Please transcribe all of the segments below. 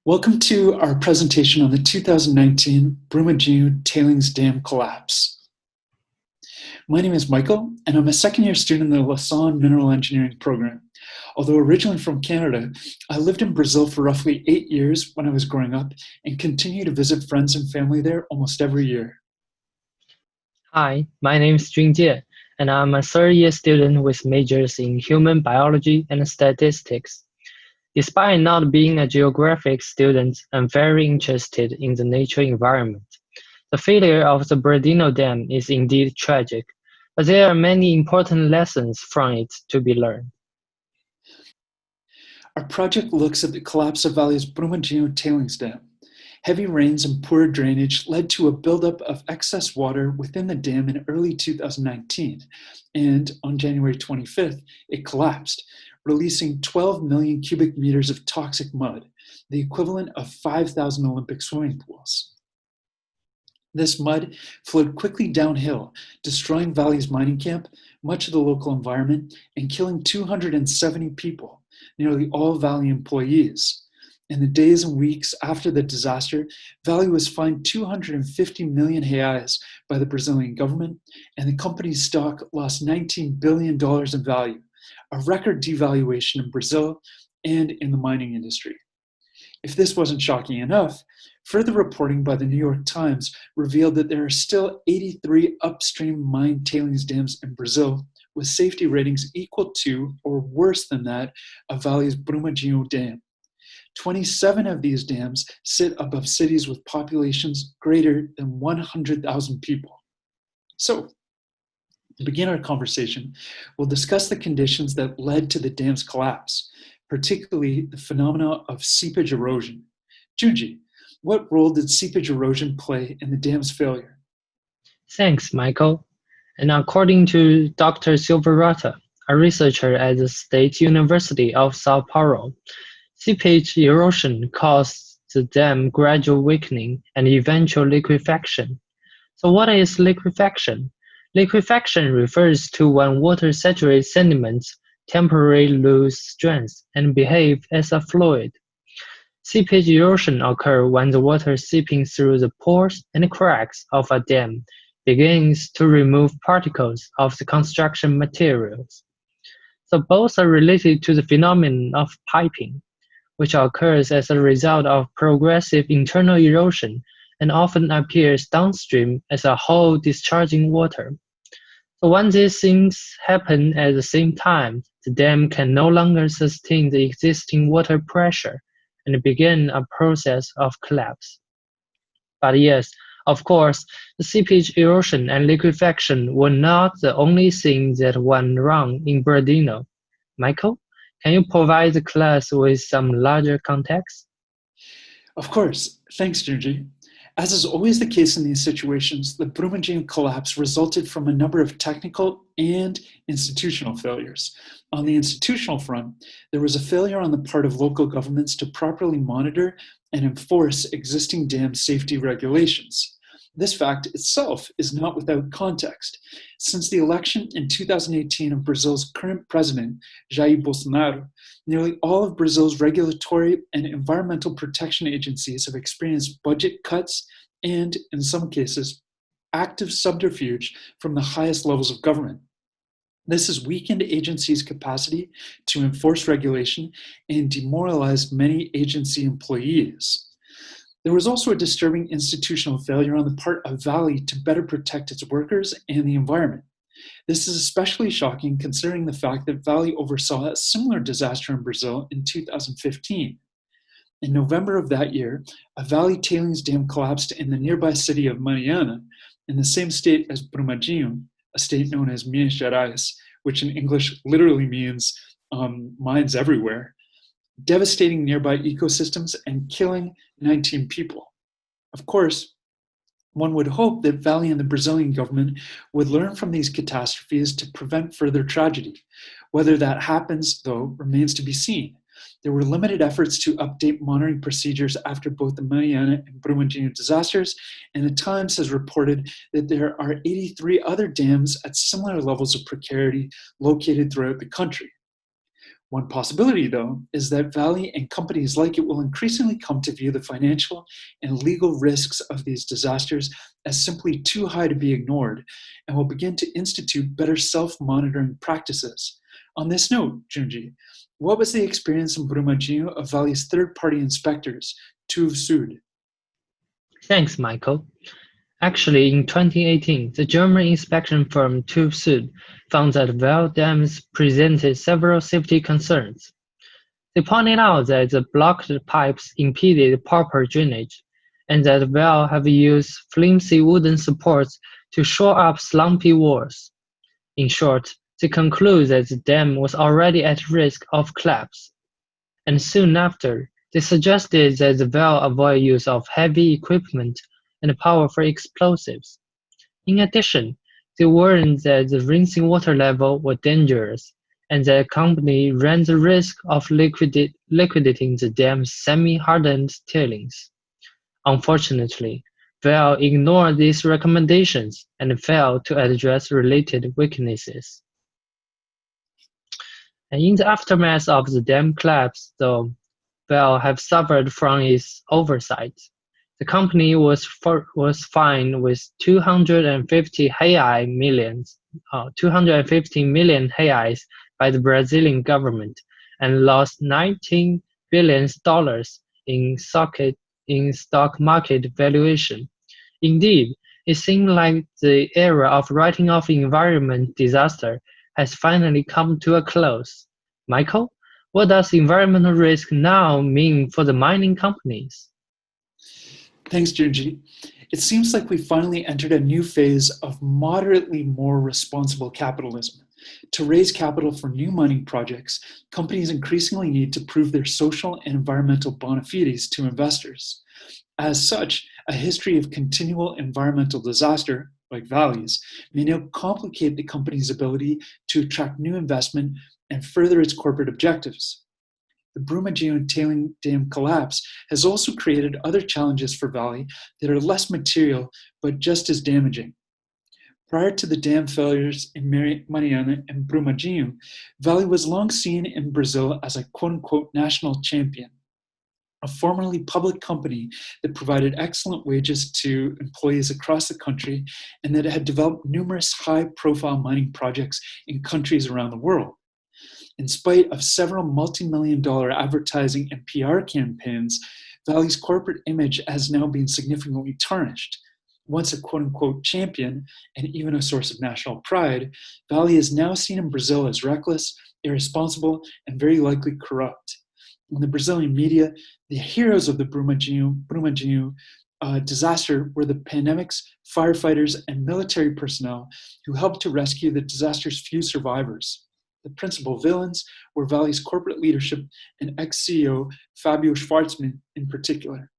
Welcome to our presentation on the 2019 Brumadinho Tailings Dam collapse. My name is Michael, and I'm a second-year student in the Lausanne Mineral Engineering program. Although originally from Canada, I lived in Brazil for roughly 8 years when I was growing up and continue to visit friends and family there almost every year. Hi, my name is Junjie, and I'm a third-year student with majors in human biology and statistics. Despite not being a geographic student, I'm very interested in the nature environment. The failure of the Brumadinho Dam is indeed tragic, but there are many important lessons from it to be learned. Our project looks at the collapse of Vale's Brumadinho Tailings Dam. Heavy rains and poor drainage led to a buildup of excess water within the dam in early 2019, and on January 25th, it collapsed, releasing 12 million cubic meters of toxic mud, the equivalent of 5,000 Olympic swimming pools. This mud flowed quickly downhill, destroying Vale's mining camp, much of the local environment, and killing 270 people, nearly all Vale employees. In the days and weeks after the disaster, Vale was fined 250 million reais by the Brazilian government, and the company's stock lost $19 billion in value, a record devaluation in Brazil and in the mining industry. If this wasn't shocking enough, further reporting by the New York Times revealed that there are still 83 upstream mine tailings dams in Brazil with safety ratings equal to or worse than that of Vale's Brumadinho Dam. 27 of these dams sit above cities with populations greater than 100,000 people. So, to begin our conversation, we'll discuss the conditions that led to the dam's collapse, particularly the phenomena of seepage erosion. Junjie, what role did seepage erosion play in the dam's failure? Thanks, Michael. And according to Dr. Silverata, a researcher at the State University of Sao Paulo, seepage erosion caused the dam gradual weakening and eventual liquefaction. So what is liquefaction? Liquefaction refers to when water-saturated sediments temporarily lose strength and behave as a fluid. Seepage erosion occurs when the water seeping through the pores and cracks of a dam begins to remove particles of the construction materials. So both are related to the phenomenon of piping, which occurs as a result of progressive internal erosion and often appears downstream as a hole discharging water. So when these things happen at the same time, the dam can no longer sustain the existing water pressure and begin a process of collapse. But yes, of course, the seepage erosion and liquefaction were not the only things that went wrong in Brumadinho. Michael? Can you provide the class with some larger context? Of course, thanks, Junjie. As is always the case in these situations, the Brumadinho collapse resulted from a number of technical and institutional failures. On the institutional front, there was a failure on the part of local governments to properly monitor and enforce existing dam safety regulations. This fact itself is not without context. Since the election in 2018 of Brazil's current president, Jair Bolsonaro, nearly all of Brazil's regulatory and environmental protection agencies have experienced budget cuts and, in some cases, active subterfuge from the highest levels of government. This has weakened agencies' capacity to enforce regulation and demoralized many agency employees. There was also a disturbing institutional failure on the part of Vale to better protect its workers and the environment. This is especially shocking considering the fact that Vale oversaw a similar disaster in Brazil in 2015. In November of that year, a Vale tailings dam collapsed in the nearby city of Mariana, in the same state as Brumadinho, a state known as Minas Gerais, which in English literally means mines everywhere, devastating nearby ecosystems and killing 19 people. Of course, one would hope that Vale and the Brazilian government would learn from these catastrophes to prevent further tragedy. Whether that happens, though, remains to be seen. There were limited efforts to update monitoring procedures after both the Mariana and Brumadinho disasters, and the Times has reported that there are 83 other dams at similar levels of precarity located throughout the country. One possibility, though, is that Vale and companies like it will increasingly come to view the financial and legal risks of these disasters as simply too high to be ignored, and will begin to institute better self-monitoring practices. On this note, Junjie, what was the experience in Brumadinho of Vale's third-party inspectors, TÜV Süd? Thanks, Michael. Actually, in 2018, the German inspection firm TÜV Süd found that Vale dams presented several safety concerns. They pointed out that the blocked pipes impeded proper drainage, and that Vale have used flimsy wooden supports to shore up slumpy walls. In short, they conclude that the dam was already at risk of collapse. And soon after, they suggested that the Vale avoid use of heavy equipment and powerful explosives. In addition, they warned that the rinsing water level was dangerous and that the company ran the risk of liquidating the dam's semi-hardened tailings. Unfortunately, Vale ignored these recommendations and failed to address related weaknesses. And in the aftermath of the dam collapse, though, Vale have suffered from its oversight. The company was fined with 250 million reais by the Brazilian government and lost $19 billion in stock market valuation. Indeed, it seemed like the era of writing off environment disaster has finally come to a close. Michael, what does environmental risk now mean for the mining companies? Thanks, Junjie. It seems like we finally entered a new phase of moderately more responsible capitalism. To raise capital for new mining projects, companies increasingly need to prove their social and environmental bona fides to investors. As such, a history of continual environmental disaster, like Vale's, may now complicate the company's ability to attract new investment and further its corporate objectives. The Brumadinho tailing dam collapse has also created other challenges for Vale that are less material but just as damaging. Prior to the dam failures in Mariana and Brumadinho, Vale was long seen in Brazil as a quote-unquote national champion, a formerly public company that provided excellent wages to employees across the country and that had developed numerous high-profile mining projects in countries around the world. In spite of several multi-million-dollar advertising and PR campaigns, Vale's corporate image has now been significantly tarnished. Once a quote-unquote champion and even a source of national pride, Vale is now seen in Brazil as reckless, irresponsible, and very likely corrupt. In the Brazilian media, the heroes of the Brumadinho disaster were the pandemics, firefighters, and military personnel who helped to rescue the disaster's few survivors. The principal villains were Vale's corporate leadership and ex-CEO Fabio Schwartzman in particular.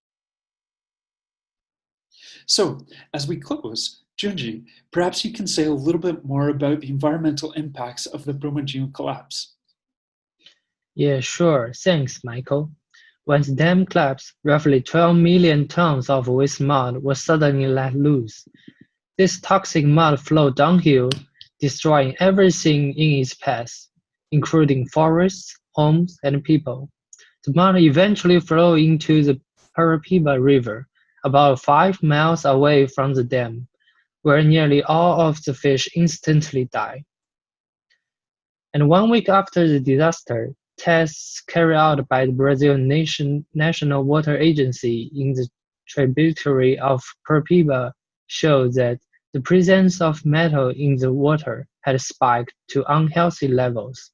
So, as we close, Junjie, perhaps you can say a little bit more about the environmental impacts of the Brumadinho collapse. Yeah, sure. Thanks, Michael. When the dam collapsed, roughly 12 million tons of waste mud was suddenly let loose. This toxic mud flowed downhill, destroying everything in its path, including forests, homes, and people. The mud eventually flowed into the Parapiba River, about 5 miles away from the dam, where nearly all of the fish instantly died. And 1 week after the disaster, tests carried out by the Brazilian National Water Agency in the tributary of Parapiba showed that the presence of metal in the water had spiked to unhealthy levels.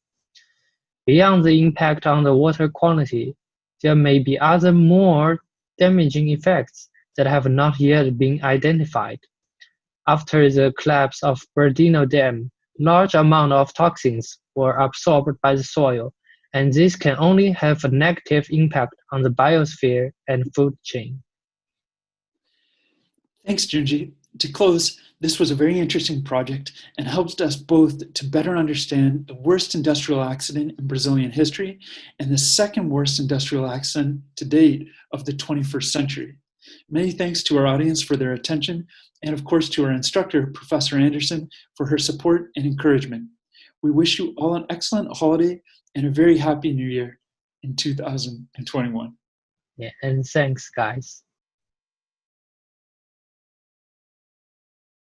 Beyond the impact on the water quality, there may be other more damaging effects that have not yet been identified. After the collapse of Brumadinho Dam, large amounts of toxins were absorbed by the soil, and this can only have a negative impact on the biosphere and food chain. Thanks, Junjie. To close, this was a very interesting project and helped us both to better understand the worst industrial accident in Brazilian history and the second worst industrial accident to date of the 21st century. Many thanks to our audience for their attention, and of course to our instructor, Professor Anderson, for her support and encouragement. We wish you all an excellent holiday and a very happy new year in 2021. Yeah, and thanks, guys.